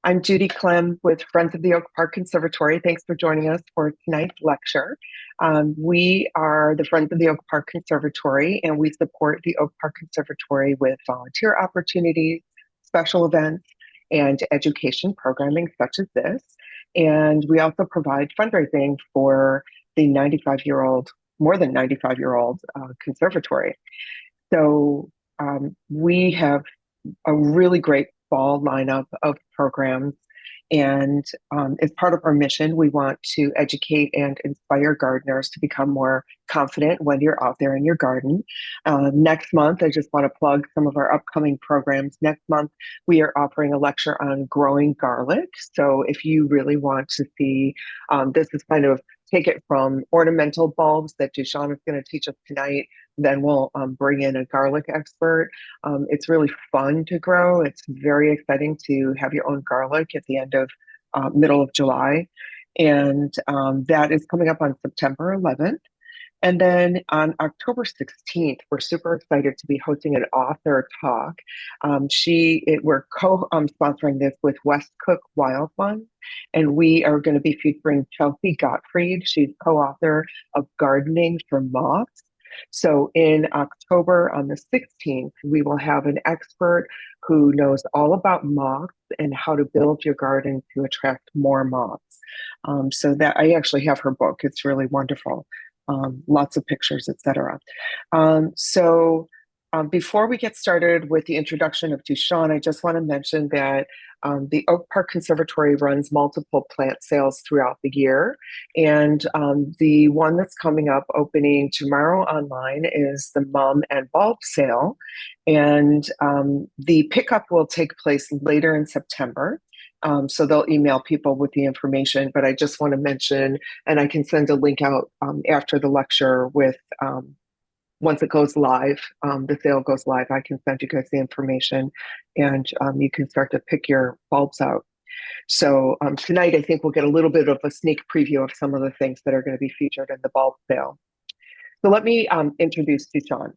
I'm Judy Clem with Friends of the Oak Park Conservatory. Thanks for joining us for tonight's lecture. We are the Friends of the Oak Park Conservatory, and we support the Oak Park Conservatory with volunteer opportunities, special events, and education programming such as this. And we also provide fundraising for the 95-year-old, more than 95-year-old conservatory. So we have a really great fall lineup of programs. And as part of our mission, we want to educate and inspire gardeners to become more confident when you're out there in your garden. Next month, I just want to plug some of our upcoming programs. Next month, we are offering a lecture on growing garlic. So if you really want to see, this is kind of take it from ornamental bulbs that Dushan is going to teach us tonight. Then we'll bring in a garlic expert. It's really fun to grow. It's very exciting to have your own garlic at the end of middle of July. And that is coming up on September 11th. And then on October 16th, we're super excited to be hosting an author talk. We're co-sponsoring this with West Cook Wild Fund, and we are going to be featuring Chelsea Gottfried. She's co-author of Gardening for Moths. So in October on the 16th, we will have an expert who knows all about moths and how to build your garden to attract more moths. So that I actually have her book. It's really wonderful. Lots of pictures, etc. Before we get started with the introduction of Dushan, I just want to mention that the Oak Park Conservatory runs multiple plant sales throughout the year. And the one that's coming up opening tomorrow online is the Mum and Bulb sale. And the pickup will take place later in September. So they'll email people with the information, but I just want to mention, and I can send a link out after the lecture with once it goes live, the sale goes live, I can send you guys the information and you can start to pick your bulbs out. So tonight, I think we'll get a little bit of a sneak preview of some of the things that are going to be featured in the bulb sale. So let me introduce Dushan.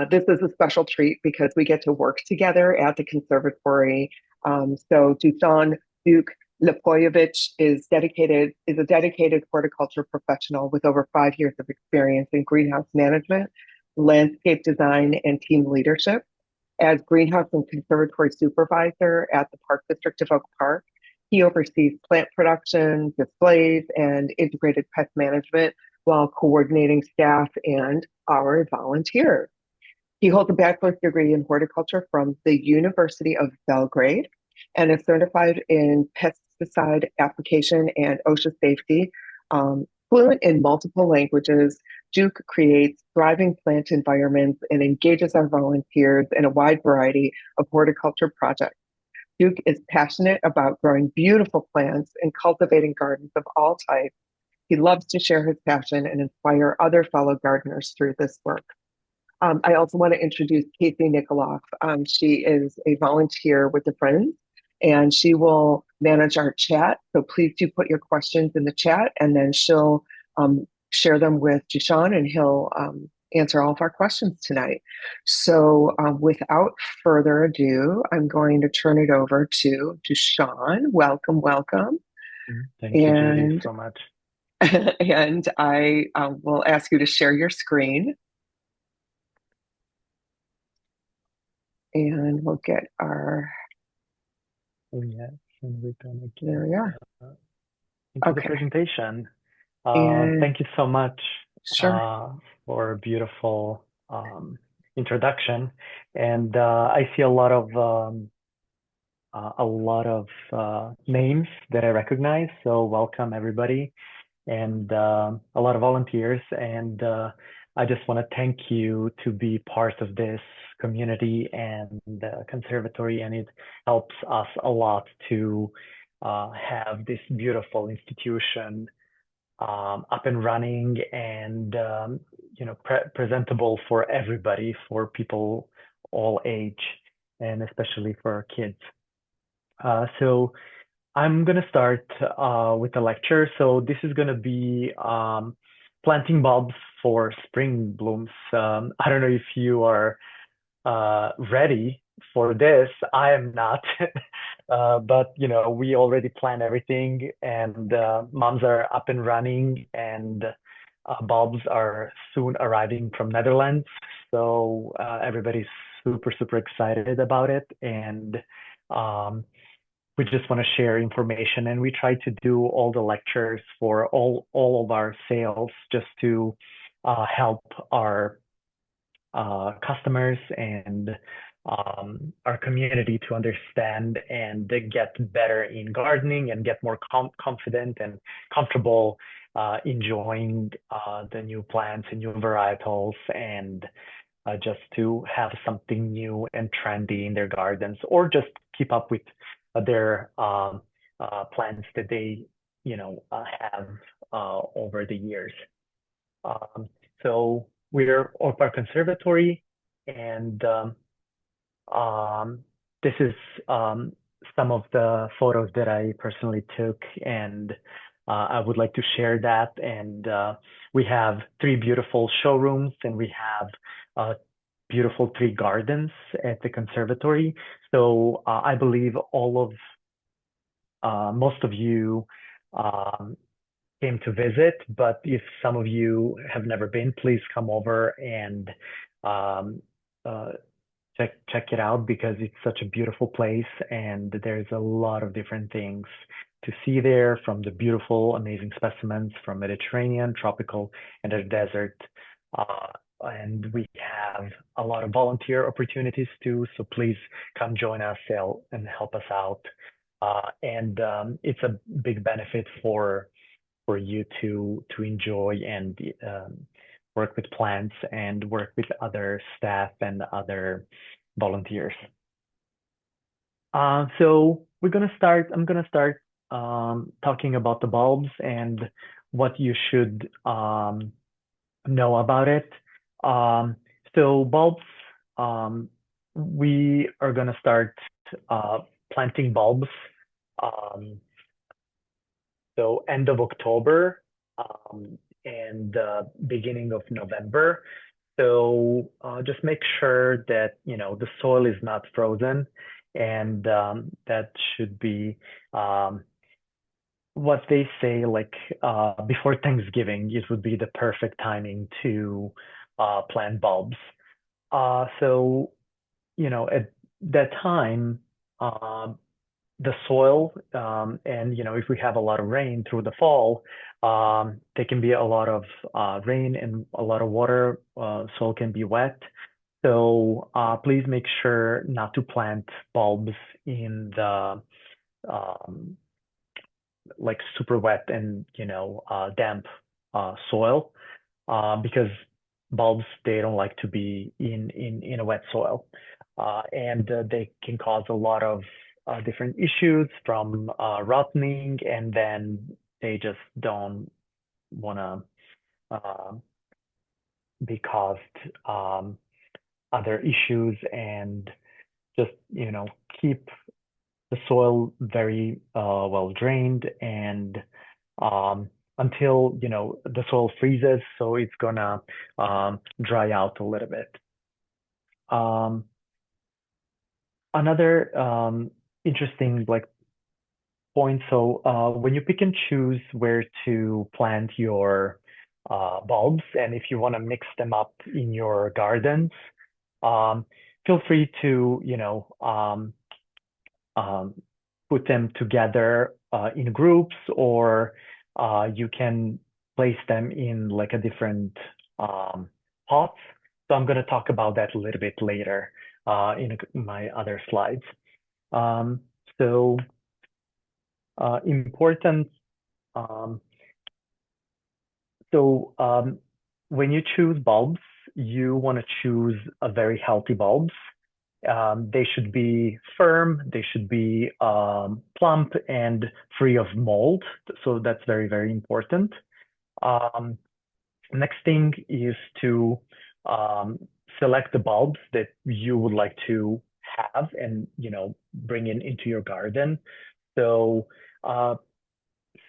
This is a special treat because we get to work together at the conservatory. So Dushan Duke Lepoyevich is a dedicated horticulture professional with over 5 years of experience in greenhouse management, landscape design, and team leadership. As greenhouse and conservatory supervisor at the Park District of Oak Park, he oversees plant production, displays, and integrated pest management while coordinating staff and our volunteers. He holds a bachelor's degree in horticulture from the University of Belgrade and is certified in pesticide application and OSHA safety. Fluent in multiple languages, Duke creates thriving plant environments and engages our volunteers in a wide variety of horticulture projects. Duke is passionate about growing beautiful plants and cultivating gardens of all types. He loves to share his passion and inspire other fellow gardeners through this work. I also want to introduce Casey Nikoloff. She is a volunteer with the Friends, and she will manage our chat. So please do put your questions in the chat, and then she'll share them with Dushan, and he'll answer all of our questions tonight. So without further ado, I'm going to turn it over to Dushan. Welcome, welcome. Thank you, Judy, so much. And I will ask you to share your screen. And we'll get our. Yes, and we're gonna get There we are. into the Okay. presentation. And Thank you so much sure. for a beautiful introduction. And I see a lot of names that I recognize. So welcome everybody, and a lot of volunteers. And I just want to thank you to be part of this community and the conservatory, and it helps us a lot to have this beautiful institution up and running and presentable for everybody, for people all age, and especially for our kids. So I'm going to start with the lecture. So this is going to be planting bulbs for spring blooms. I don't know if you are ready for this. I am not. But we already plan everything, and moms are up and running, and bulbs are soon arriving from Netherlands. So everybody's super, super excited about it, and um, we just want to share information. And we try to do all the lectures for all of our sales just to help our customers and our community to understand and get better in gardening and get more confident and comfortable enjoying the new plants and new varietals, and just to have something new and trendy in their gardens, or just keep up with their plants that they have over the years. Um, so we're Oak Park Conservatory, and um, this is um, some of the photos that I personally took, and I would like to share that. And we have three beautiful showrooms, and we have beautiful three gardens at the conservatory. So I believe most of you um, came to visit, but if some of you have never been, please come over and um, uh, check it out, because it's such a beautiful place, and there's a lot of different things to see there, from the beautiful, amazing specimens from Mediterranean, tropical, and the desert. Uh, and we have a lot of volunteer opportunities too, so please come join us and help us out. And it's a big benefit for you to enjoy and work with plants and work with other staff and other volunteers. So we're gonna start. I'm gonna start talking about the bulbs and what you should know about it. Um, so bulbs, um, we are gonna start uh, planting bulbs. Um, so end of October and beginning of November. So just make sure that the soil is not frozen, and that should be um, what they say, like before Thanksgiving. It would be the perfect timing to plant bulbs. So at that time, um, the soil, and if we have a lot of rain through the fall, there can be a lot of rain and a lot of water. Soil can be wet. So please make sure not to plant bulbs in the um, like super wet and damp soil, because bulbs, they don't like to be in a wet soil, and they can cause a lot of different issues, from rotting, and then they just don't want to be caused other issues. And just keep the soil very well drained, and um, until the soil freezes, so it's gonna dry out a little bit. Um, Another interesting like point. So when you pick and choose where to plant your bulbs, and if you want to mix them up in your gardens, um, feel free to um, put them together in groups, or you can place them in like a different um, pots. So I'm going to talk about that a little bit later in my other slides. Um, so important. Um, so when you choose bulbs, you want to choose a very healthy bulbs. They should be firm, they should be plump and free of mold. So that's very, very important. Um, Next thing is to um, select the bulbs that you would like to have and bring into your garden. So uh,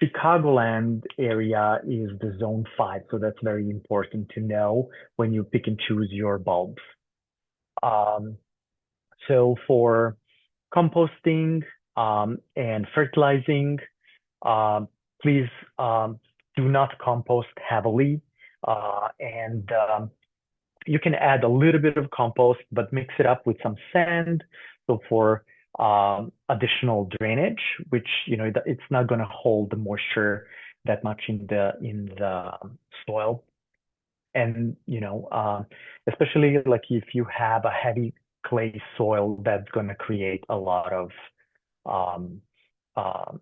Chicagoland area is the zone 5, so that's very important to know when you pick and choose your bulbs. Um, so for composting, and fertilizing. Um, Please do not compost heavily. And You can add a little bit of compost, but mix it up with some sand. So for additional drainage, which it's not going to hold the moisture that much in the soil. And especially like if you have a heavy clay soil, that's going to create a lot of um, um,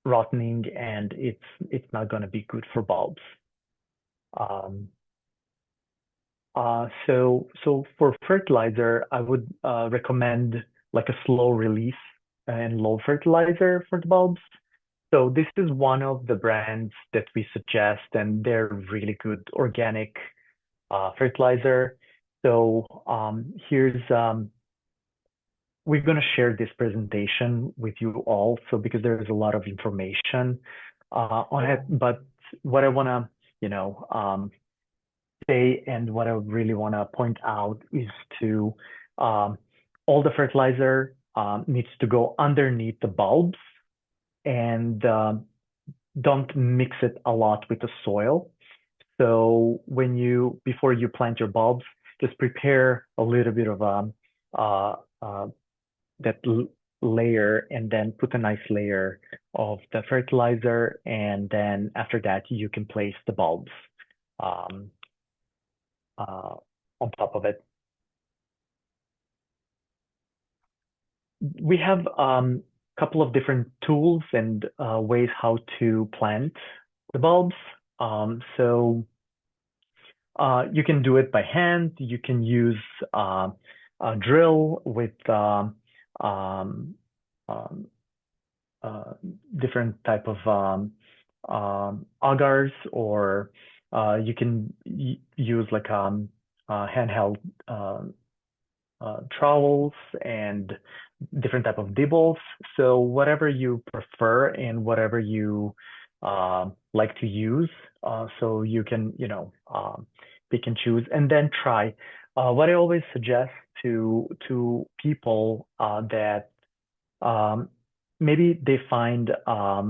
rotting, and it's not going to be good for bulbs. Um, so for fertilizer, I would recommend like a slow release and low fertilizer for the bulbs. So this is one of the brands that we suggest, and they're really good organic fertilizer. So here's we're going to share this presentation with you all. So because there's a lot of information on it, but what I want to, say and what I really want to point out is to um, all the fertilizer needs to go underneath the bulbs and don't mix it a lot with the soil. So before you plant your bulbs, just prepare a little bit of uh, uh, that layer and then put a nice layer of the fertilizer. And then after that, you can place the bulbs um, uh, on top of it. We have a couple of different tools and ways how to plant the bulbs. So you can do it by hand. You can use a drill with um, um, uh, different type of augers, or you can use like handheld trowels and different type of dibbles. So whatever you prefer and whatever you like to use, so you can pick and choose and then try. What I always suggest to people that um, maybe they find a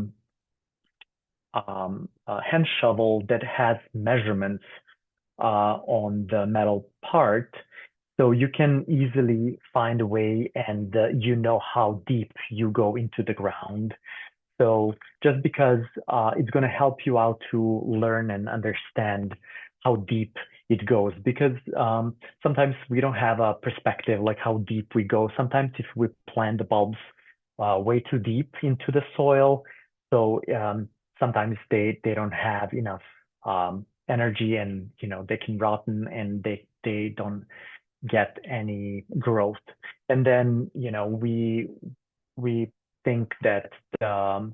hand shovel that has measurements on the metal part, so you can easily find a way and how deep you go into the ground. So just because it's going to help you out to learn and understand how deep it goes, because sometimes we don't have a perspective like how deep we go. Sometimes if we plant the bulbs way too deep into the soil, so sometimes they don't have enough energy, and they can rotten and they don't get any growth. And then we think that the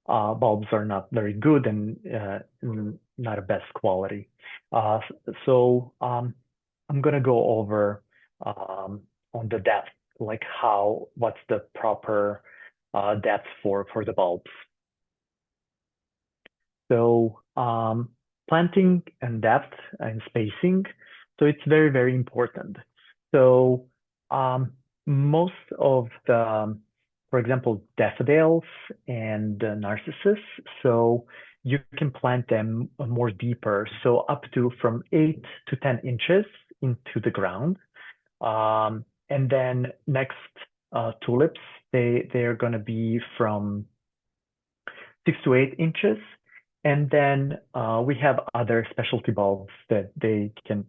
bulbs are not very good and not a best quality. So I'm gonna go over on the depth, like what's the proper depth for the bulbs. So planting and depth and spacing. So it's very, very important. So most of the, for example, daffodils and narcissus, so you can plant them more deeper, so up to from 8 to 10 inches into the ground. And then next tulips, they're going to be from 6 to 8 inches. And then we have other specialty bulbs that they can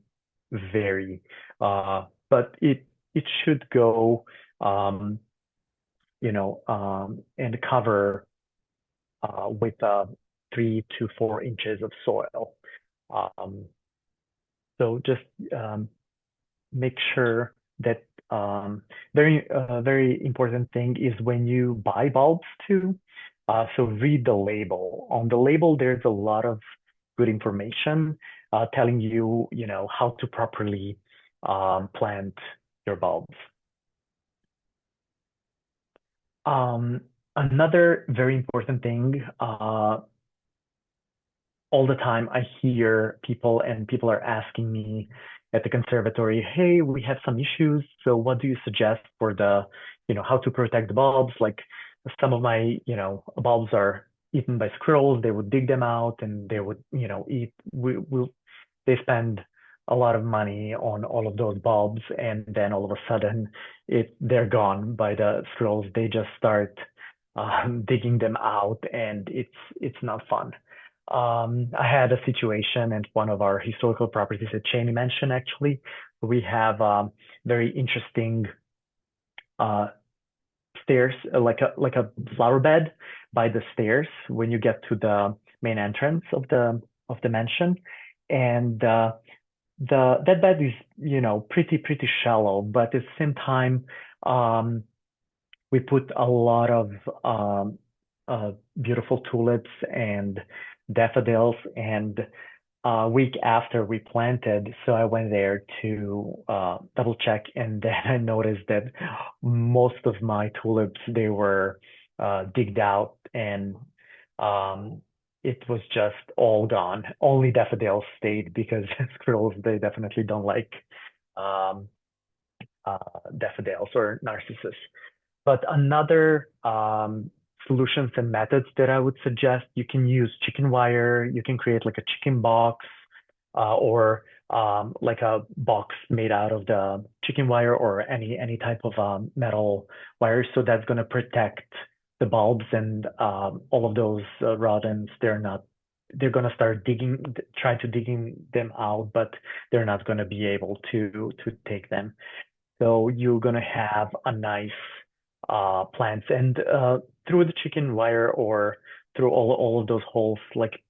vary, but it should go, um, and cover with 3 to 4 inches of soil. Um, so just make sure that very important thing is when you buy bulbs too. So read the label. On the label, there's a lot of good information telling you, how to properly plant your bulbs. Another very important thing, all the time I hear people and people are asking me, at the conservatory, hey, we have some issues. So what do you suggest for how to protect the bulbs? Like some of my, bulbs are eaten by squirrels. They would dig them out and they would, eat. They spend a lot of money on all of those bulbs, and then all of a sudden, they're gone by the squirrels. They just start digging them out, and it's not fun. I had a situation at one of our historical properties at Cheney Mansion, actually. We have very interesting uh, stairs, like a flower bed by the stairs when you get to the main entrance of the mansion, and the that bed is pretty shallow, but at the same time, um, we put a lot of um, beautiful tulips and daffodils. And a week after we planted, so I went there to double check, and then I noticed that most of my tulips, they were digged out, and um, it was just all gone. Only daffodils stayed because squirrels, they definitely don't like um, uh, daffodils or narcissus. But another solutions and methods that I would suggest, you can use chicken wire. You can create like a chicken box or like a box made out of the chicken wire or any type of metal wire. So that's going to protect the bulbs and all of those rodents. They're going to start trying to digging them out, but they're not going to be able to take them. So you're gonna have a nice plants, and through the chicken wire or through all of those holes, like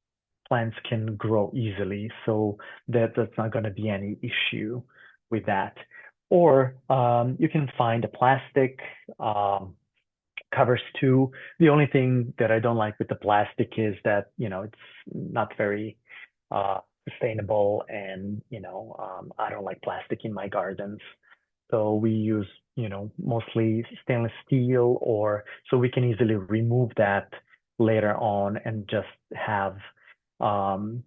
plants can grow easily. So that's not gonna be any issue with that. Or you can find a plastic covers too. The only thing that I don't like with the plastic is that, it's not very sustainable, and I don't like plastic in my gardens. So we use, mostly stainless steel, or so we can easily remove that later on and just um,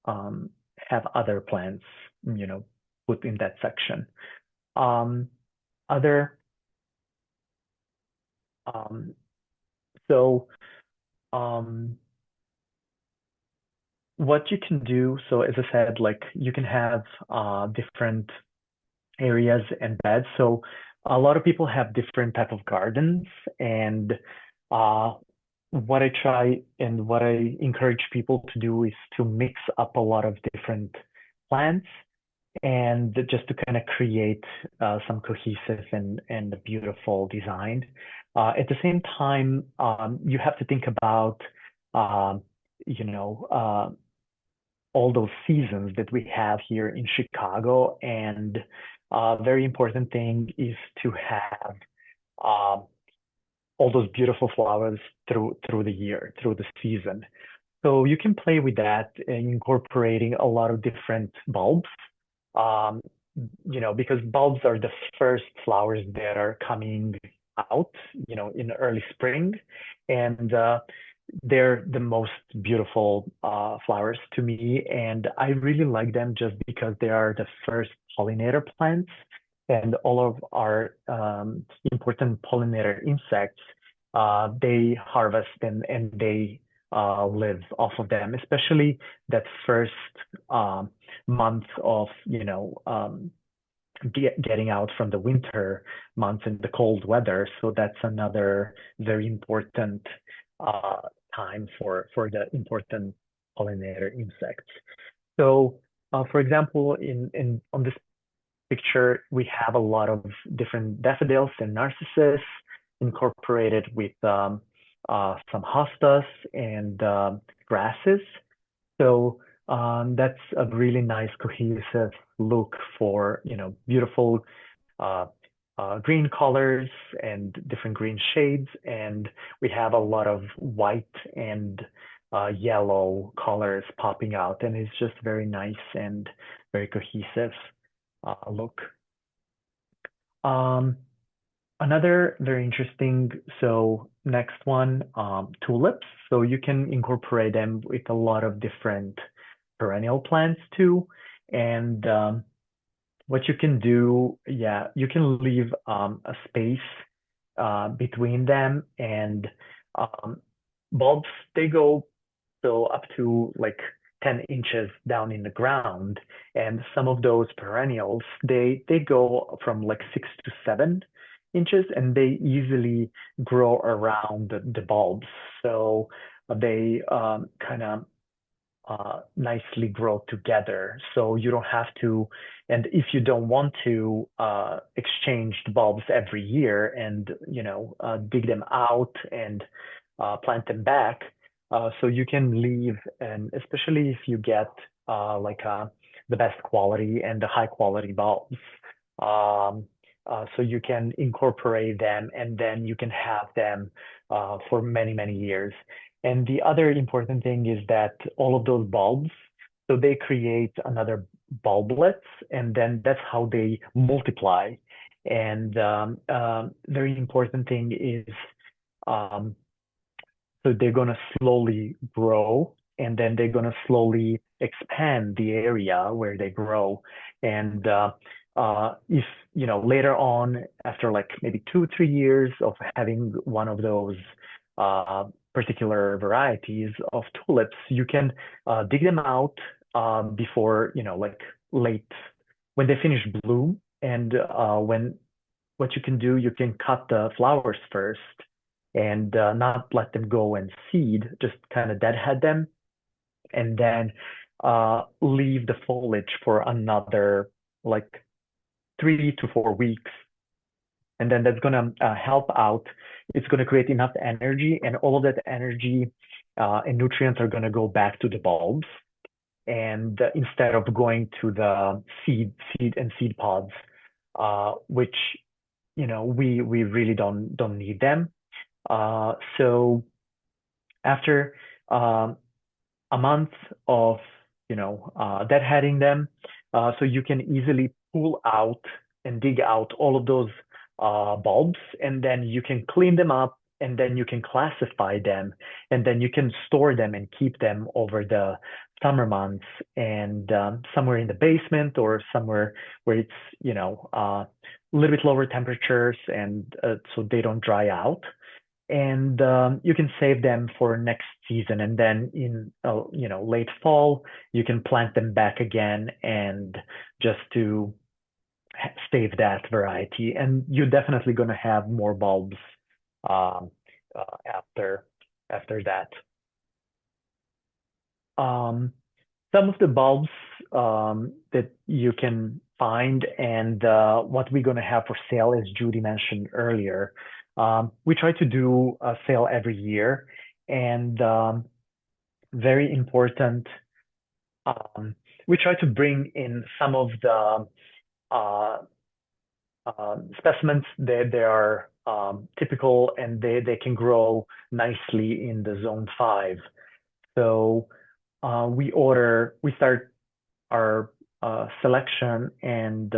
um, have other plants, you know, put in that section. Um, other, um, so um, what you can do, so as I said, like you can have different areas and beds. So a lot of people have different type of gardens, and uh, what I try and what I encourage people to do is to mix up a lot of different plants, and just to kind of create some cohesive and a beautiful design. At the same time, you have to think about um, you know all those seasons that we have here in Chicago. And a very important thing is to have um, all those beautiful flowers through the year, through the season. So you can play with that, incorporating a lot of different bulbs. Um, because bulbs are the first flowers that are coming out, in early spring, and they're the most beautiful flowers to me, and I really like them just because they are the first pollinator plants, and all of our important pollinator insects, they harvest and they live off of them, especially that first um, month of, getting out from the winter months and the cold weather. So that's another very important uh, time for the important pollinator insects. So, for example, in on this picture, we have a lot of different daffodils and narcissus incorporated with some hostas and grasses. So that's a really nice cohesive look for, beautiful uh, green colors and different green shades. And we have a lot of white and yellow colors popping out. And it's just very nice and very cohesive look. Um, Another very interesting, so next one, tulips. So you can incorporate them with a lot of different perennial plants too. And what you can do, yeah, you can leave a space between them, and um, bulbs, they go so up to like 10 inches down in the ground. And some of those perennials, they go from like 6 to 7 inches, and they easily grow around the bulbs. So they kind of nicely grow together. So you don't have to, and if you don't want to exchange the bulbs every year and, dig them out and plant them back, so you can leave, and especially if you get like the best quality and the high quality bulbs. Um, so you can incorporate them, and then you can have them for many, many years. And the other important thing is that all of those bulbs, so they create another bulblets, and then that's how they multiply. And very important thing is, um, so they're going to slowly grow, and then they're going to slowly expand the area where they grow. And if, later on, after like maybe 2, 3 years of having one of those uh, particular varieties of tulips, you can dig them out before, like late, when they finish bloom. And what you can do, you can cut the flowers first and not let them go and seed, just kind of deadhead them, and then leave the foliage for another like 3 to 4 weeks. And then that's going to help out. It's going to create enough energy, and all of that energy and nutrients are going to go back to the bulbs. And instead of going to the seed pods, which we really don't need them. So after um, a month of deadheading them, so you can easily pull out and dig out all of those bulbs, and then you can clean them up, and then you can classify them, and then you can store them and keep them over the summer months, and somewhere in the basement or somewhere where it's a little bit lower temperatures, and so they don't dry out. And you can save them for next season, and then in late fall you can plant them back again, and just to save that variety, and you're definitely going to have more bulbs um, after that. um, some of the bulbs that you can find, and what we're going to have for sale, as Judy mentioned earlier. We try to do a sale every year, and very important, um, we try to bring in some of the uh, specimens that they are typical, and they can grow nicely in the zone 5. So we start our selection, and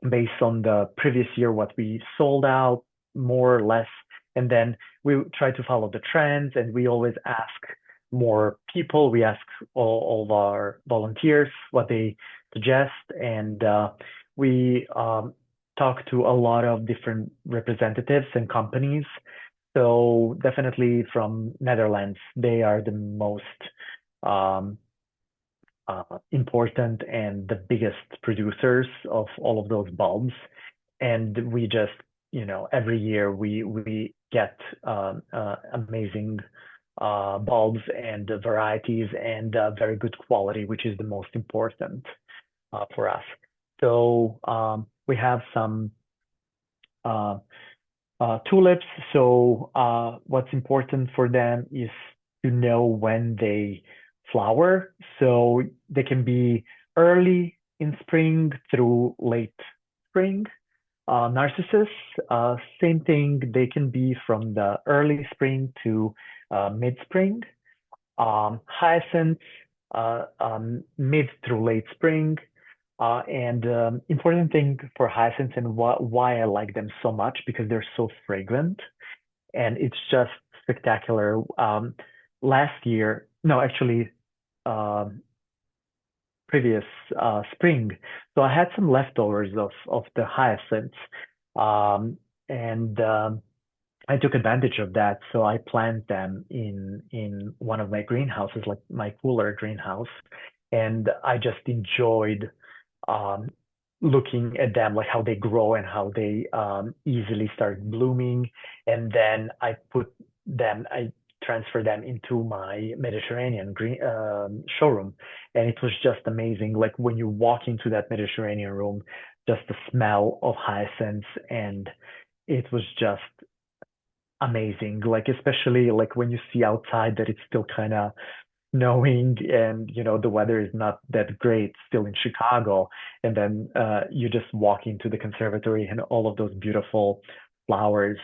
based on the previous year, what we sold out, more or less. And then we try to follow the trends, and we always ask more people. We ask all of our volunteers what they suggest, and we talk to a lot of different representatives and companies. So definitely from Netherlands, they are the most um, important and the biggest producers of all of those bulbs. And we just, every year we get amazing bulbs and varieties, and very good quality, which is the most important for us. So we have some uh, tulips. So what's important for them is to know when they flower. So they can be early in spring through late spring. Narcissus, same thing. They can be from the early spring to mid-spring. Hyacinths, mid through late spring. And important thing for hyacinths, and why I like them so much, because they're so fragrant, and it's just spectacular. Last year, no, actually, um, previous spring. So I had some leftovers of the hyacinths, um, and I took advantage of that. So I planted them in one of my greenhouses, like my cooler greenhouse, and I just enjoyed um, looking at them, like how they grow and how they easily start blooming. And then I transfer them into my Mediterranean green showroom, and it was just amazing. Like when you walk into that Mediterranean room, just the smell of hyacinths, and it was just amazing. Like especially like when you see outside that it's still kind of snowing and the weather is not that great still in Chicago, and then you just walk into the conservatory and all of those beautiful flowers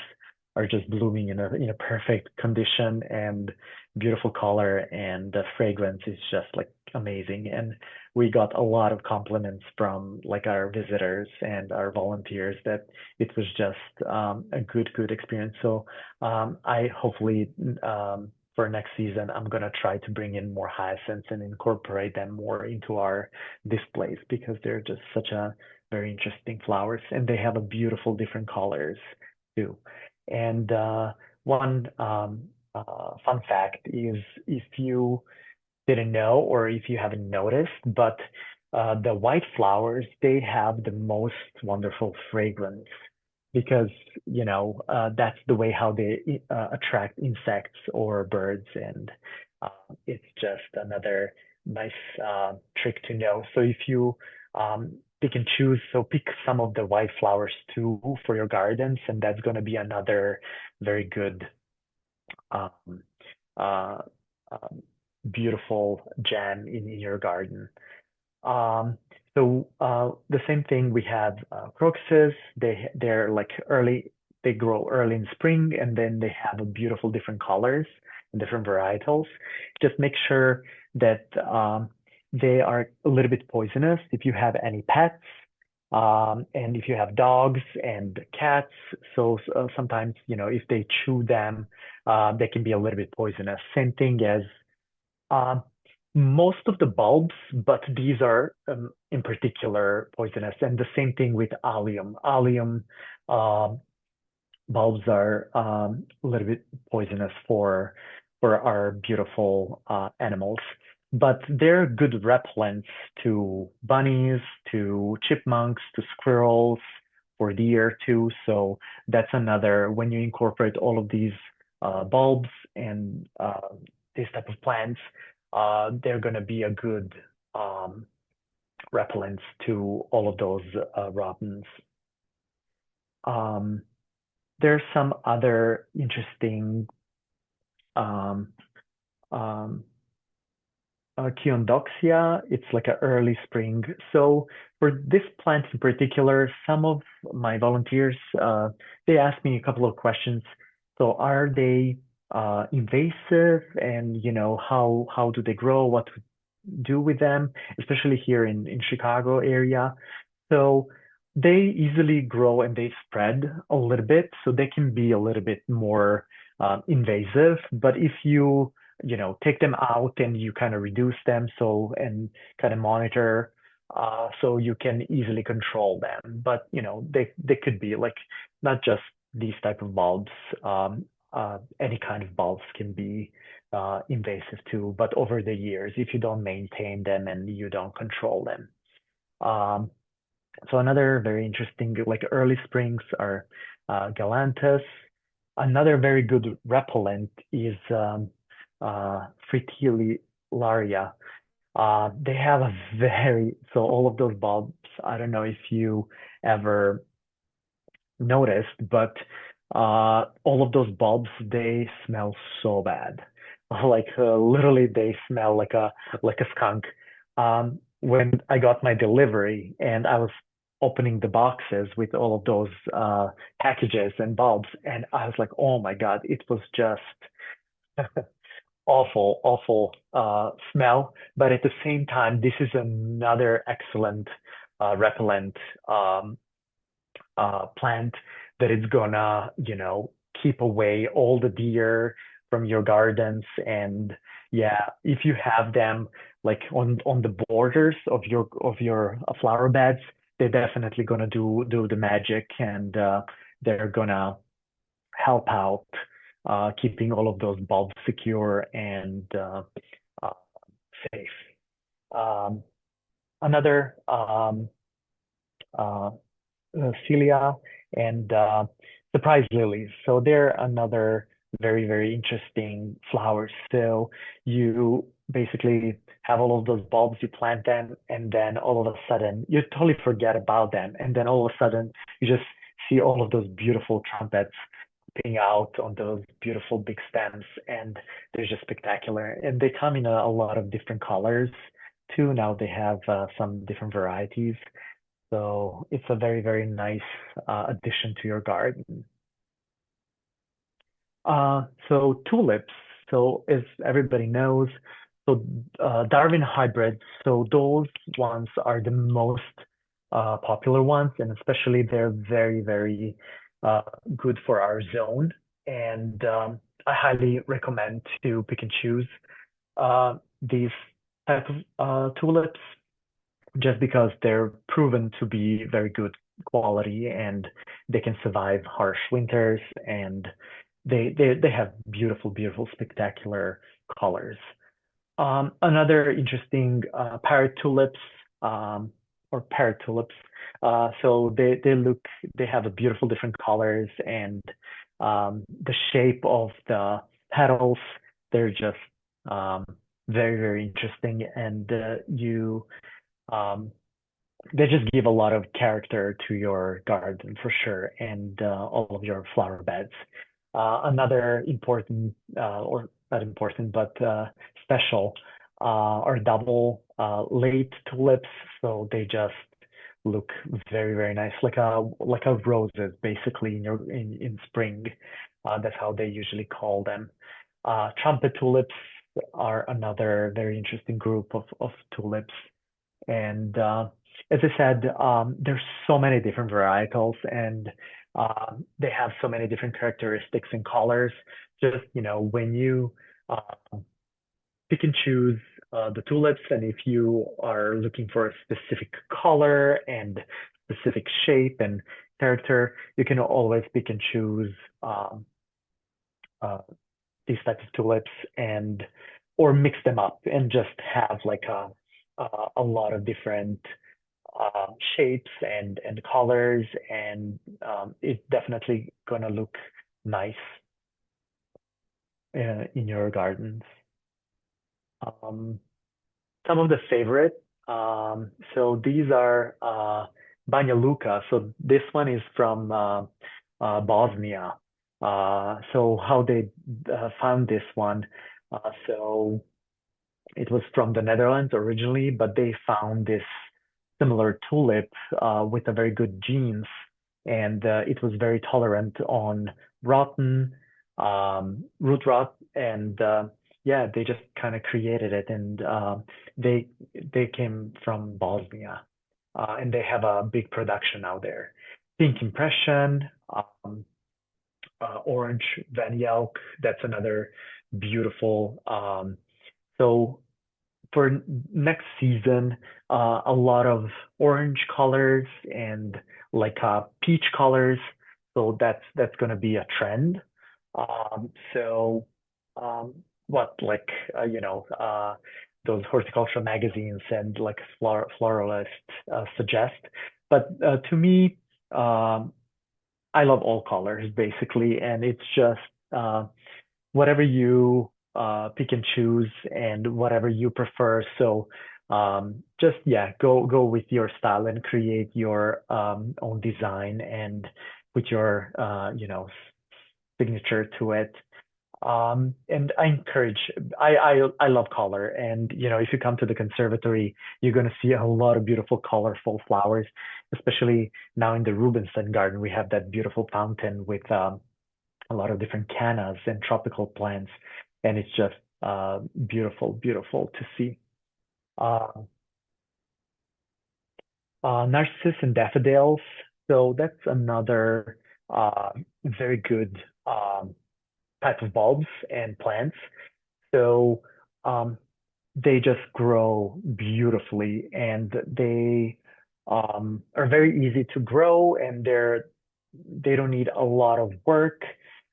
are just blooming in a perfect condition and beautiful color, and the fragrance is just like amazing. And we got a lot of compliments from like our visitors and our volunteers that it was just a good experience. So I hopefully for next season, I'm gonna try to bring in more hyacinths and incorporate them more into our displays because they're just such a very interesting flowers, and they have a beautiful different colors too. And one fun fact is, if you didn't know or if you haven't noticed, but the white flowers, they have the most wonderful fragrance because, that's the way how they attract insects or birds. And uh, it's just another nice trick to know. So if you pick and choose, so pick some of the white flowers too for your gardens, and that's going to be another very good um, uh, um, beautiful gem in your garden. So the same thing, we have crocuses. They're like early, they grow early in spring, and then they have a beautiful different colors and different varietals. Just make sure that they are a little bit poisonous if you have any pets. And if you have dogs and cats, so sometimes, if they chew them, they can be a little bit poisonous. Same thing as um, most of the bulbs, but these are in particular poisonous. And the same thing with allium. Allium um, bulbs are a little bit poisonous for our beautiful animals, but they're good repellents to bunnies, to chipmunks, to squirrels, for deer too. So that's another, when you incorporate all of these bulbs and these type of plants, they're going to be a good um, repellents to all of those rodents. Um, there's some other interesting um, um, Chiondoxia. It's like an early spring. So for this plant in particular, some of my volunteers they asked me a couple of questions. So are they invasive, and how do they grow? What to do with them, especially here in Chicago area? So they easily grow and they spread a little bit, so they can be a little bit more invasive. But if you take them out and you kind of reduce them, so and kind of monitor, so you can easily control them. But they could be like not just these type of bulbs. Any kind of bulbs can be invasive too. But over the years, if you don't maintain them and you don't control them. Um, so another very interesting, like early springs are galanthus. Another very good repellent is Fritillaria. They have a so all of those bulbs, I don't know if you ever noticed, but all of those bulbs, they smell so bad. Like literally, they smell like a skunk. When I got my delivery and I was opening the boxes with all of those packages and bulbs, and I was like, oh my God, it was just awful smell. But at the same time, this is another excellent repellent um, plant that it's gonna, keep away all the deer from your gardens. And yeah, if you have them like on the borders of your flower beds, they're definitely gonna do the magic, and they're gonna help out keeping all of those bulbs secure and uh, safe. Um, another uh, Celia and surprise lilies. So they're another very, very interesting flowers. So you basically have all of those bulbs, you plant them, and then all of a sudden you totally forget about them. And then all of a sudden you just see all of those beautiful trumpets popping out on those beautiful big stems, and they're just spectacular. And they come in a lot of different colors too. Now they have some different varieties. So it's a very, very nice addition to your garden. So tulips. So as everybody knows, so Darwin hybrids. So those ones are the most popular ones, and especially they're very, very uh, good for our zone. And I highly recommend to pick and choose these type of tulips just because they're proven to be very good quality and they can survive harsh winters, and they have beautiful, beautiful, spectacular colors. Another interesting parrot tulips or parrot tulips. So they have a beautiful different colors, and the shape of the petals, they're just um, very, very interesting, and you um, they just give a lot of character to your garden for sure, and all of your flower beds. Another important, or not important, but special, are double late tulips. So they just look very, very nice, like a roses basically in spring. That's how they usually call them. Trumpet tulips are another very interesting group of tulips. And as I said, there's so many different varietals, and they have so many different characteristics and colors. Just, when you uh, pick and choose the tulips, and if you are looking for a specific color and specific shape and character, you can always pick and choose um, uh, these types of tulips, and or mix them up and just have like a lot of different shapes and colors, and it's definitely gonna look nice in your gardens. Um, some of the favorite, so these are Banja Luka. So this one is from Bosnia. So how they found this one? So it was from the Netherlands originally, but they found this similar tulip with a very good genes, and it was very tolerant on rotten, root rot, and yeah, they just kind of created it, and they they came from Bosnia, and they have a big production out there. Pink Impression, Orange Van Yelk, that's another beautiful. So for next season, a lot of orange colors and like peach colors. So that's going to be a trend. So what like those horticultural magazines and like floralists suggest. But to me, um, I love all colors basically, and it's just whatever you pick and choose and whatever you prefer. So just yeah, go with your style and create your own design and put your signature to it. And I encourage, I love color, and if you come to the conservatory, you're going to see a lot of beautiful, colorful flowers, especially now in the Rubenstein garden. We have that beautiful fountain with a lot of different cannas and tropical plants, and it's just beautiful, beautiful to see. Uh, Narcissus and daffodils. So that's another uh, very good type of bulbs and plants. So um, they just grow beautifully, and they are very easy to grow, and they don't need a lot of work.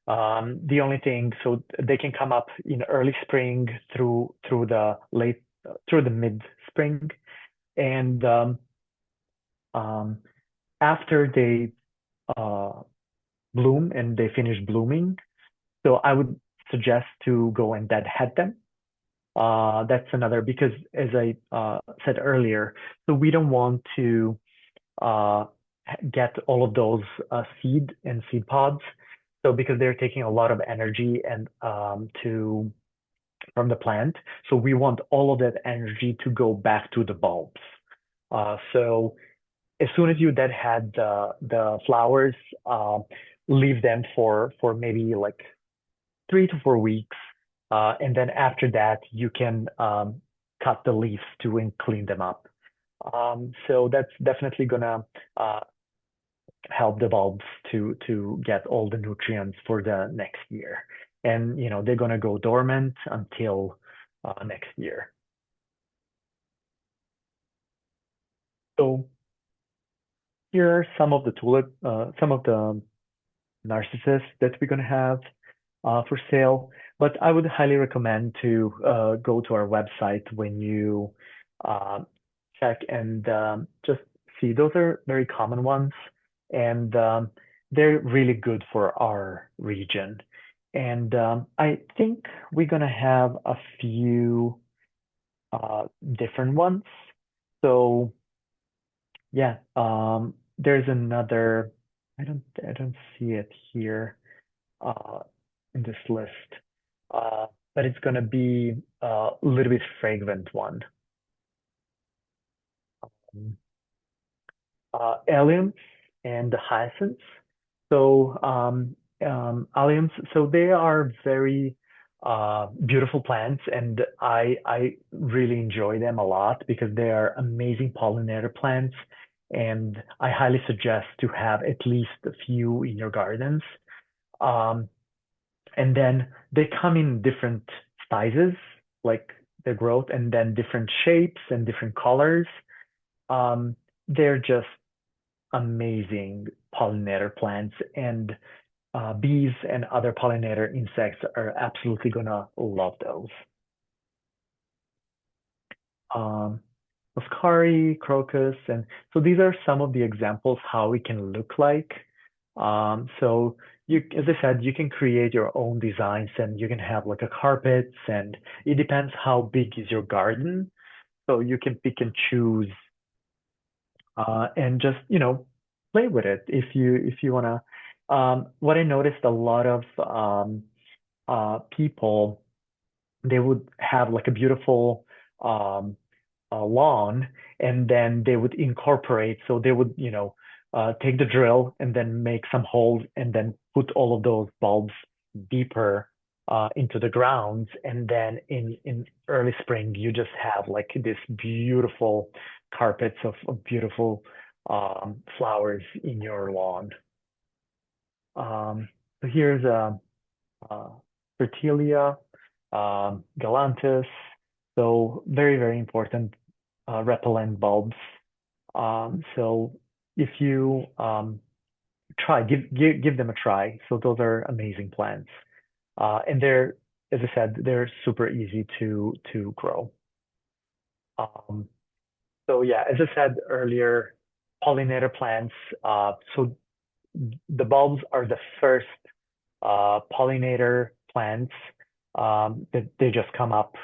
The only thing, so they can come up in early spring through the late through the mid spring, and um, after they uh, bloom and they finish blooming, so I would suggest to go and deadhead them. That's another, because as I said earlier, so we don't want to uh, get all of those seed and seed pods. So because they're taking a lot of energy and to from the plant, so we want all of that energy to go back to the bulbs. So as soon as you deadhead the flowers, uh, leave them for maybe like 3 to 4 weeks. And then after that, you can cut the leaves to and clean them up. So that's definitely gonna uh, help the bulbs to get all the nutrients for the next year. And they're gonna go dormant until next year. So here are some of the narcissus that we're going to have for sale. But I would highly recommend to go to our website when you uh, check and just see. Those are very common ones, and they're really good for our region. And I think we're going to have a few different ones. So yeah, there's another. I don't see it here uh, in this list, uh, but it's gonna be a little bit fragrant one. Alliums and the hyacinths. So alliums, so they are very beautiful plants, and I really enjoy them a lot because they are amazing pollinator plants, and I highly suggest to have at least a few in your gardens. Um, and then they come in different sizes, like their growth, and then different shapes and different colors. They're just amazing pollinator plants, and bees and other pollinator insects are absolutely gonna love those. Um, Muscari, crocus, and so these are some of the examples how it can look like. So as I said, you can create your own designs, and you can have like a carpets, and it depends how big is your garden. So you can pick and choose and just play with it if you wanna. What I noticed, a lot of people, they would have like a beautiful um, lawn, and then they would incorporate. So they would take the drill and then make some holes and then put all of those bulbs deeper into the grounds, and then in early spring you just have like this beautiful carpets of beautiful flowers in your lawn. So here's uh, Fertilia, Galanthus. So very, very important repellent bulbs. So if you give them a try. So those are amazing plants. And they're, as I said, they're super easy to grow. Um, so yeah, as I said earlier, pollinator plants. So the bulbs are the first pollinator plants that they just come up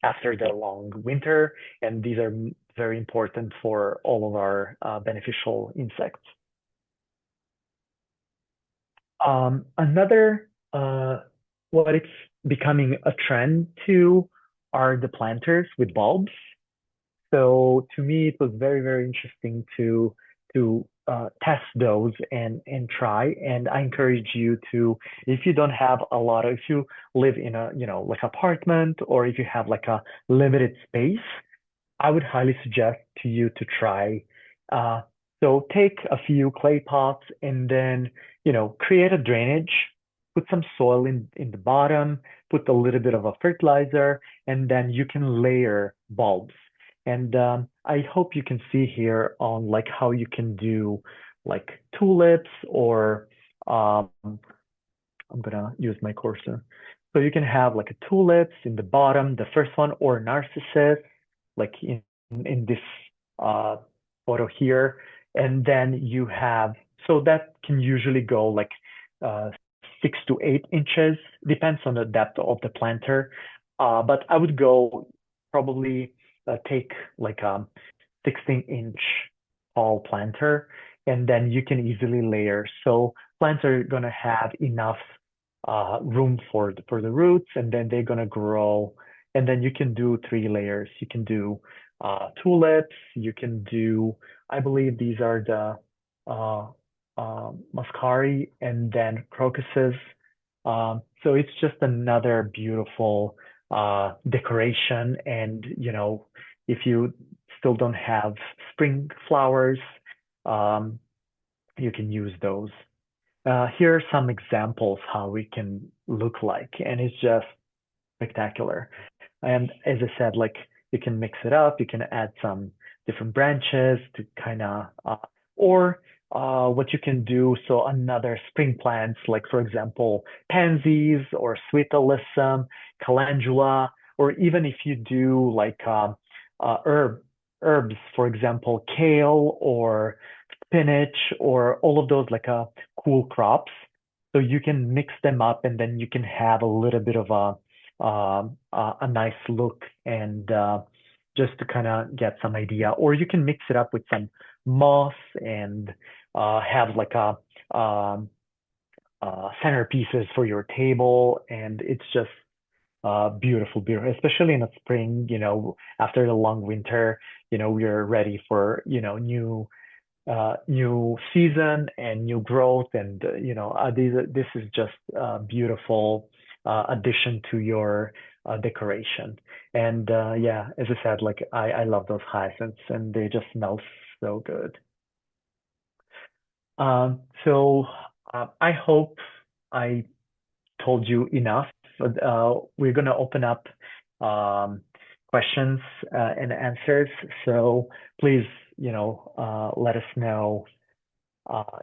after the long winter, and these are very important for all of our beneficial insects. Another what it's becoming a trend to are the planters with bulbs. So to me, it was very, very interesting to test those and try. And I encourage you to, if you don't have a lot of, if you live in a like apartment, or if you have like a limited space, I would highly suggest to you to try. Uh, so take a few clay pots, and then create a drainage put some soil in the bottom, put a little bit of a fertilizer, and then you can layer bulbs. And I hope you can see here on like how you can do like tulips or I'm gonna use my cursor. So you can have like a tulips in the bottom, the first one, or narcissus, like in this uh, photo here, and then you have so that can usually go like uh, 6 to 8 inches, depends on the depth of the planter. But I would go probably take like a 16-inch tall planter, and then you can easily layer. So plants are gonna have enough room for the roots, and then they're gonna grow. And then you can do 3 layers. You can do tulips. You can do, I believe these are the uh, muscari, and then crocuses. So it's just another beautiful decoration. And if you still don't have spring flowers, um, you can use those. Here are some examples how it can look like, and it's just spectacular. And as I said, like you can mix it up, you can add some different branches to kind of, or what you can do, so another spring plants, like for example, pansies or sweet alyssum, calendula, or even if you do like herbs, for example, kale or spinach or all of those like cool crops. So you can mix them up and then you can have a little bit of a nice look and just to kind of get some idea. Or you can mix it up with some moss and have like um, centerpieces for your table. And it's just beautiful, beautiful, especially in the spring, after the long winter, we're ready for, new season and new growth. And this is just a beautiful addition to your decoration. And yeah, as I said, like I love those hyacinths and they just smell so good. So I hope I told you enough. We're going to open up um, questions and answers. So please, let us know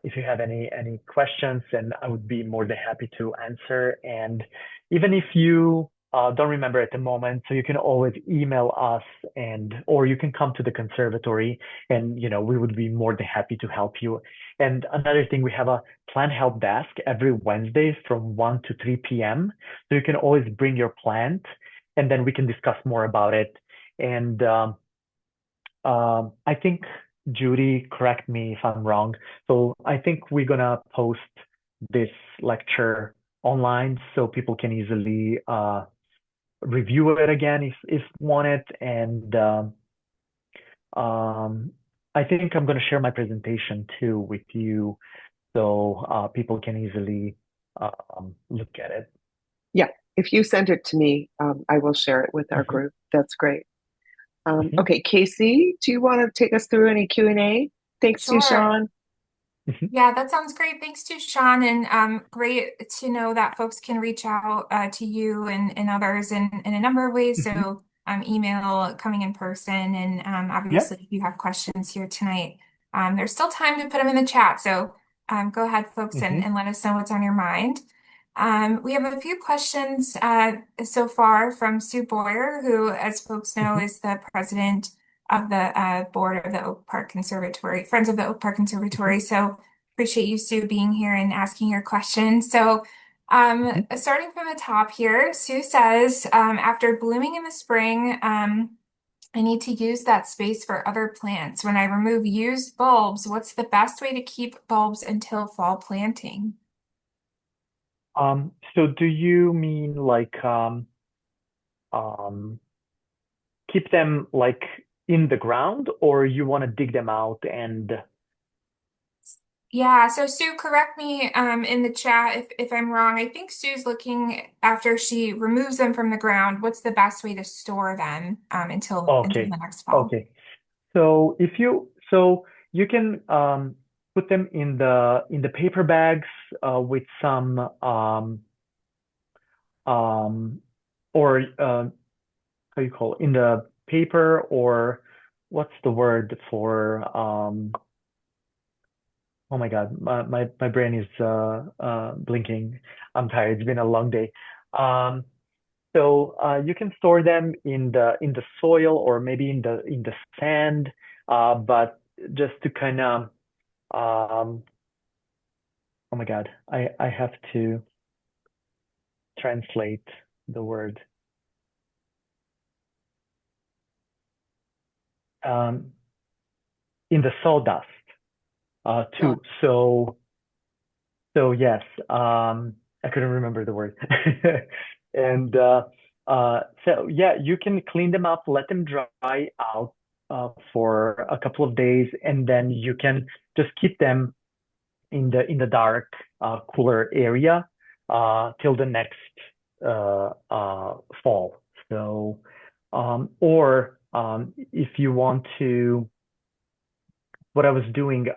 if you have any questions, and I would be more than happy to answer. And even if you don't remember at the moment, so you can always email us, and or you can come to the conservatory, and we would be more than happy to help you. And another thing, we have a plant help desk every Wednesday from 1 to 3 p.m. So you can always bring your plant, and then we can discuss more about it. And I think, Judy, correct me if I'm wrong. So I think we're gonna post this lecture online so people can easily review it again if wanted. And um, I think I'm gonna share my presentation too with you so people can easily look at it. Yeah, if you send it to me, I will share it with our Hmm. group. That's great. Hmm. Okay, Casey, do you want to take us through any Q&A? Thanks to Sure. Sean. Hmm. Yeah, that sounds great. Thanks to Sean, and great to know that folks can reach out to you and others in a number of ways. Hmm. So, email, coming in person, and Yeah. obviously, if you have questions here tonight, there's still time to put them in the chat. So, go ahead, folks, Hmm. and let us know what's on your mind. We have a few questions so far from Sue Boyer, who, as folks know, Hmm. is the president of the board of the Oak Park Conservatory, Friends of the Oak Park Hmm. Conservatory. So appreciate you, Sue, being here and asking your questions. So, Hmm. starting from the top here, Sue says, after blooming in the spring, I need to use that space for other plants. When I remove used bulbs, what's the best way to keep bulbs until fall planting? So do you mean like um, keep them like in the ground, or you want to dig them out and Yeah, so Sue, correct me in the chat if I'm wrong. I think Sue's looking after she removes them from the ground, what's the best way to store them until okay, the next fall? okay. So if you so you can put them in the paper bags with some um, or how you call it, in the paper, or what's the word for oh my God, my brain is blinking. I'm tired. It's been a long day. Um, you can store them in the soil or maybe in the sand, but just to kind of oh my God, I have to translate the word um, in the sawdust Got too. Yes, I couldn't remember the word. And so yeah, you can clean them up, let them dry out for a couple of days, and then you can just keep them in the dark, cooler area till the next fall. If you want to, what I was doing,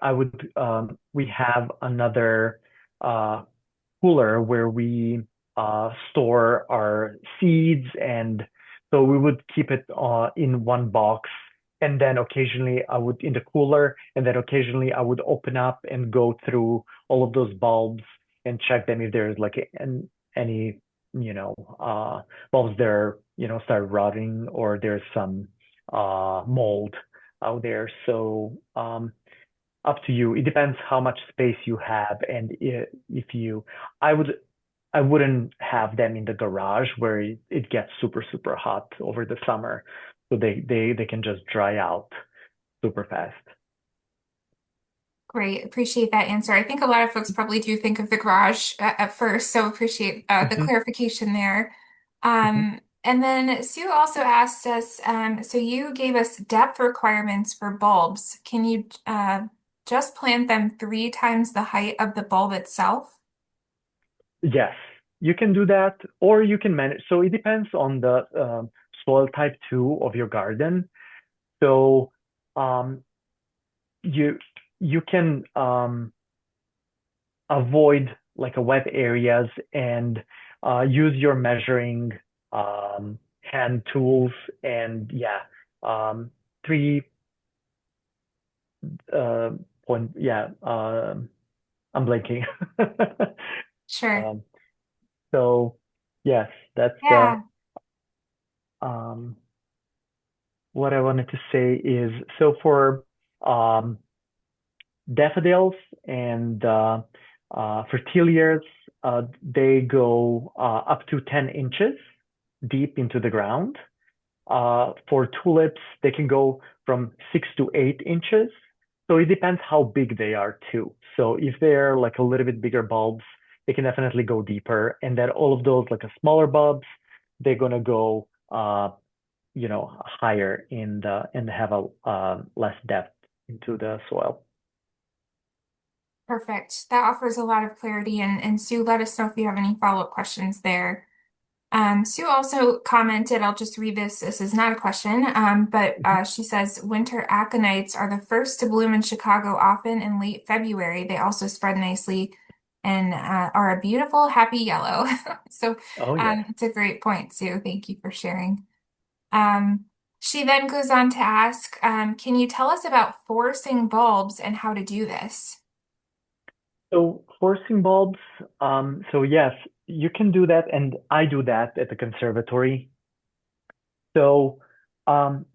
we have another uh, cooler where we store our seeds, and so we would keep it in one box, and then occasionally I would in the cooler, and then occasionally I would open up and go through all of those bulbs and check them if there's like any bulbs that are start rotting, or there's some mold out there. Up to you. It depends how much space you have, and if you, I would, I wouldn't have them in the garage where it gets super hot over the summer, so they can just dry out super fast. Great. Appreciate that answer. I think a lot of folks probably do think of the garage at first, so appreciate the Hmm. clarification there. Hmm. And then Sue also asked us, so you gave us depth requirements for bulbs. Can you just plant them 3 times the height of the bulb itself? Yes, you can do that, or you can manage. So it depends on the soil type too of your garden. So um, you you can avoid like a wet areas and use your measuring hand tools, and yeah, um, three uh, point, yeah, I'm blanking. Sure. um, so yes, that's Yeah. um, what I wanted to say is, so for um, daffodils and fertiliers, they go up to 10 inches deep into the ground. For tulips, they can go from 6 to 8 inches. So it depends how big they are too. So if they're like a little bit bigger bulbs, they can definitely go deeper. And then all of those like a smaller bulbs, they're gonna go higher in the and have a less depth into the soil. Perfect. That offers a lot of clarity. And Sue, let us know if you have any follow-up questions there. Sue also commented, I'll just read this. This is not a question, but Mhm. she says winter aconites are the first to bloom in Chicago, often in late February. They also spread nicely and are a beautiful, happy yellow. So Oh yes. it's a great point, Sue. Thank you for sharing. Um, she then goes on to ask, can you tell us about forcing bulbs and how to do this? So forcing bulbs, so yes, you can do that, and I do that at the conservatory. So um,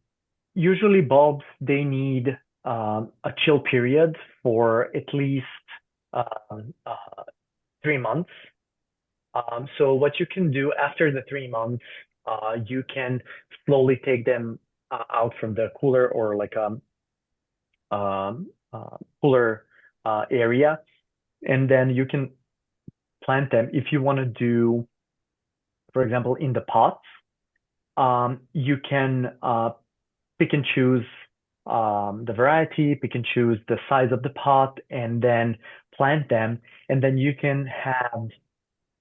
usually bulbs, they need a chill period for at least um, uh, 3 months. So what you can do after the 3 months, you can slowly take them out from the cooler, or like cooler area, and then you can plant them if you want to do, for example, in the pots. You can pick and choose the variety, pick and choose the size of the pot, and then plant them. And then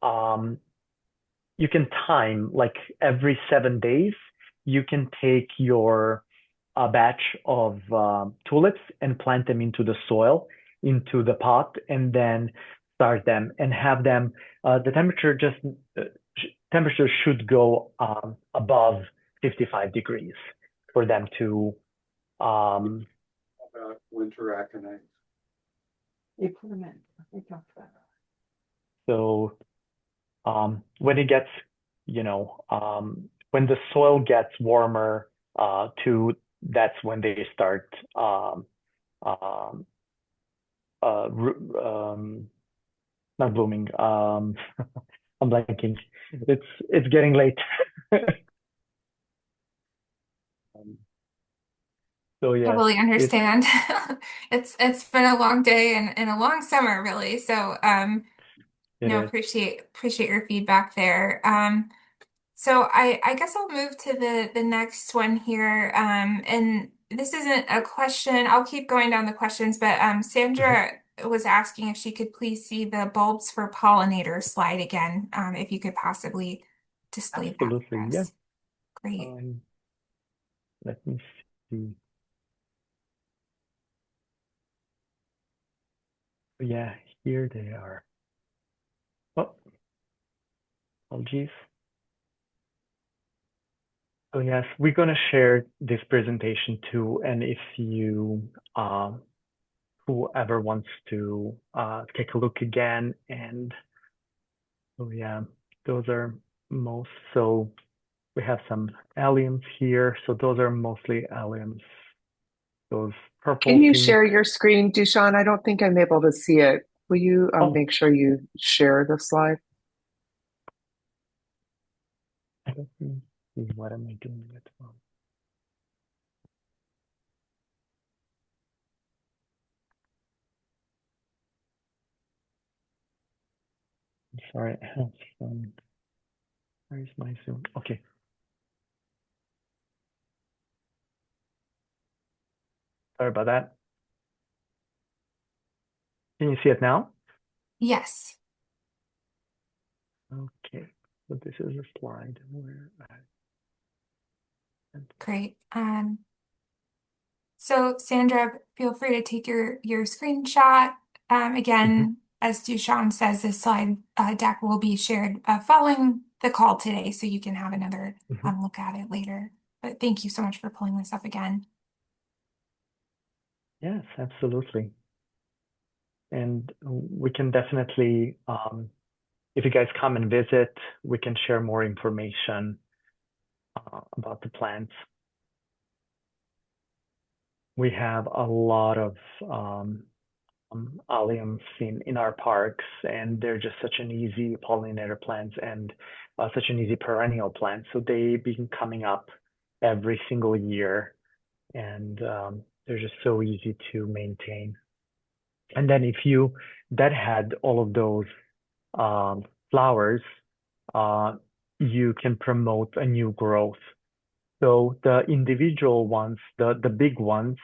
um, you can time like every 7 days. You can take your a batch of tulips and plant them into the soil, into the pot and then start them and have them. The uh, temperature should go above 55 degrees for them to. Um, About winter aconite. You put them in. We talked about so when it gets, when the soil gets warmer, that's when they start um, not blooming. I'm blanking. It's getting late. Um, so yes, Totally it's understand. It's been a long day and a long summer, really. So it no, is. appreciate your feedback there. So I guess I'll move to the next one here. And this isn't a question. I'll keep going down the questions, but Mhm. Sandra was asking if she could please see the bulbs for pollinators slide again, if you could possibly display that for Absolutely, yeah. us. Great. Um, Let me see. Yeah, here they are. Oh, apologies. So yes, we're gonna share this presentation too, and if you whoever wants to take a look again, and oh yeah, those are most. So we have some alliums here. So those are mostly alliums. Those Can purple, you pink. share your screen, Dushan? I don't think I'm able to see it. Will you Oh, make sure you share the slide? let me see. What am I doing it from? Sorry, I have some. Where's my Zoom? Okay, sorry about that. Can you see it now? Yes, Okay, so this is a slide where great. So Sandra, feel free to take your screenshot. Mhm, Again, as Dushan says, this slide deck will be shared following the call today, so you can have another mhm. look at it later. But thank you so much for pulling this up again. Yes, absolutely. And we can definitely, if you guys come and visit, we can share more information about the plants. We have a lot of alliums in our parks, and they're just such an easy pollinator plants and such an easy perennial plant. So they've been coming up every single year, and they're just so easy to maintain. And then if you that had all of those flowers, uh, you can promote a new growth. So the individual ones, the big ones,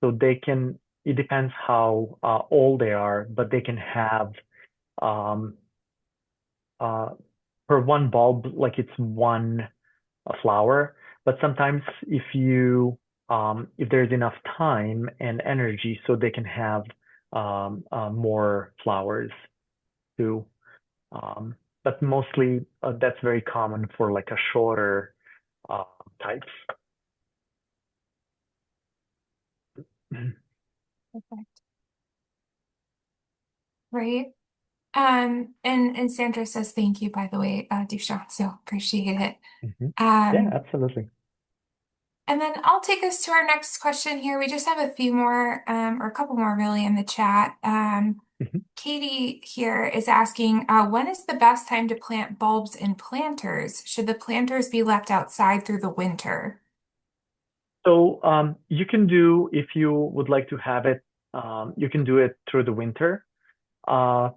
so they can. It depends how old they are, but they can have um, uh, per one bulb, like it's one flower. But sometimes if there's enough time and energy, so they can have more flowers too. Um, but mostly that's very common for like a shorter uh, types. Perfect. Great. And Sandra says thank you, by the way, Dushan, so appreciate it. Mhm. Yeah, Um, absolutely. And then I'll take us to our next question here. We just have a few more, or a couple more really in the chat. Mhm. Katie here is asking, when is the best time to plant bulbs in planters? Should the planters be left outside through the winter? So you can do, if you would like to have it, you can do it through the winter uh,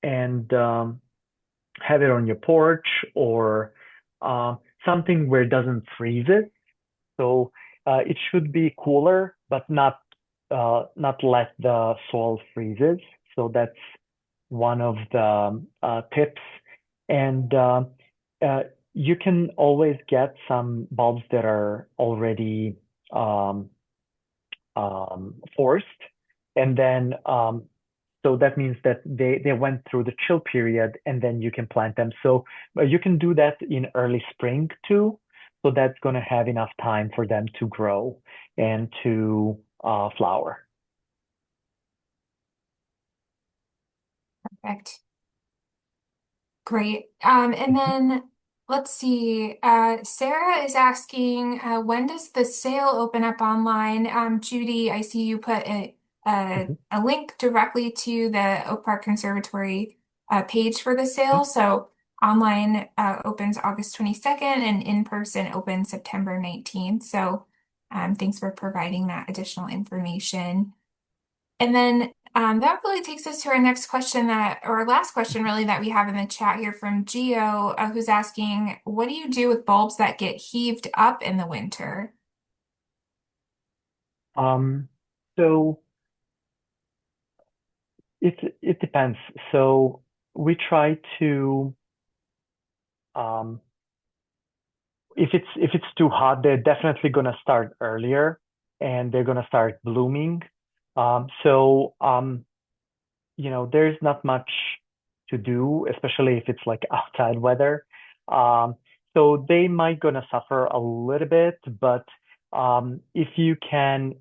and have it on your porch or uh, something where it doesn't freeze it. So it should be cooler, but not let the soil freezes. So that's one of the tips. And uh, you can always get some bulbs that are already um, forced, And then so that means that they went through the chill period, and then you can plant them. So you can do that in early spring too. So that's going to have enough time for them to grow and to flower. Perfect. Great. And then let's see. Sarah is asking, when does the sale open up online? Judy, I see you put a link directly to the Oak Park Conservatory page for the sale. So online opens August 22nd and in person opens September 19th. So thanks for providing that additional information. And then that really takes us to our next question or our last question really that we have in the chat here from Gio, who's asking, what do you do with bulbs that get heaved up in the winter? So it depends. So we try to if it's too hot, they're definitely gonna start earlier and they're gonna start blooming. There's not much to do, especially if it's like outside weather. So they might gonna suffer a little bit, but if you can,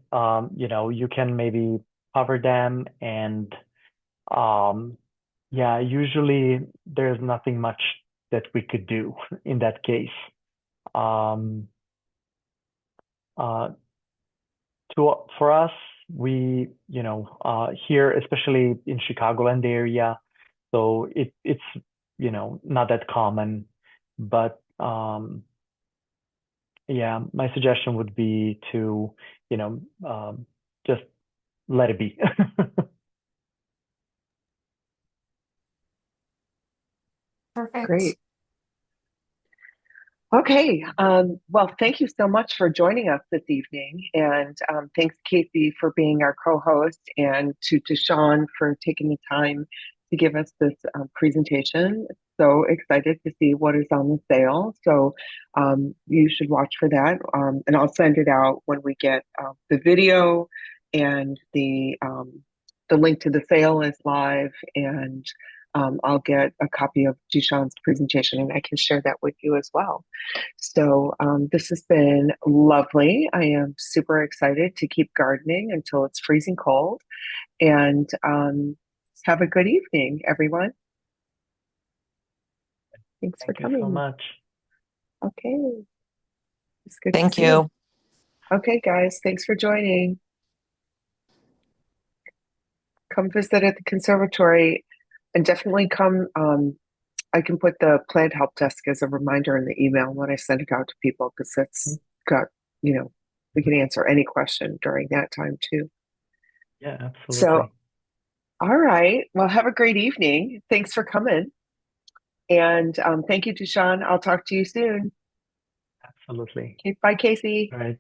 you can maybe cover them and yeah, usually there's nothing much that we could do in that case. Um, uh, for us, we, here, especially in Chicagoland area, so it's, not that common, but yeah, my suggestion would be to, just let it be. Perfect. Great. Okay. Well, thank you so much for joining us this evening. And thanks, Casey, for being our co-host, and to Sean for taking the time to give us this presentation. So excited to see what is on the sale. So you should watch for that. And I'll send it out when we get the video, and the link to the sale is live, and I'll get a copy of Dushan's presentation and I can share that with you as well. So this has been lovely. I am super excited to keep gardening until it's freezing cold. And have a good evening, everyone. Thanks for Thank you so coming. much. Okay. It's good to Thank see you. Okay, guys. Thanks for joining. Come visit at the conservatory, and definitely come. I can put the plant help desk as a reminder in the email when I send it out to people, because that's got, we can answer any question during that time too. Yeah, So, absolutely. all right. Well, have a great evening. Thanks for coming. And thank you, Dushan. I'll talk to you soon. Absolutely. Okay, bye, Casey. All right.